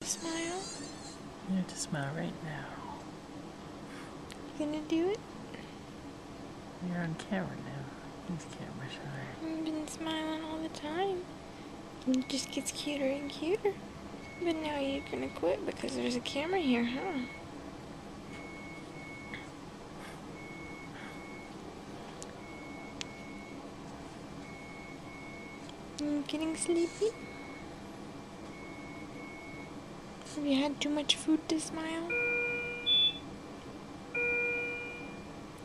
Smile. You have to smile right now. You gonna do it? You're on camera now. He's camera shy. I've been smiling all the time. It just gets cuter and cuter. But now you're gonna quit because there's a camera here, huh? You getting sleepy? Have you had too much food to smile?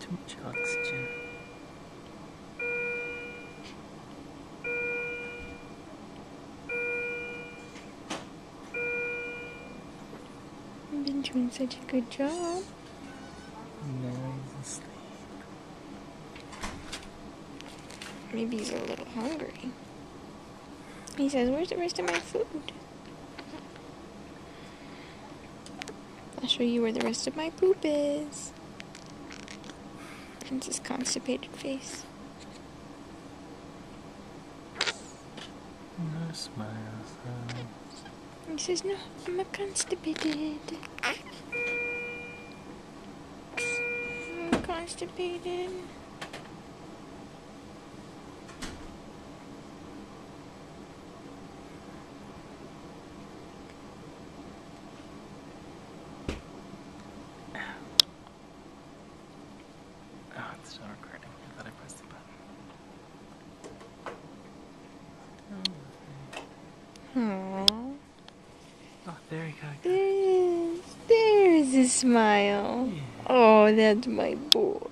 Too much oxygen. You've been doing such a good job. Now he's asleep. Maybe he's a little hungry. He says, "Where's the rest of my food?" I'll show you where the rest of my poop is. It's his constipated face. No smiles, huh? He says, "No, I'm constipated. I'm constipated." Oh, it's still recording. I thought I pressed the button. Aww. Oh, there you go. There's a smile. Yeah. Oh, that's my boy.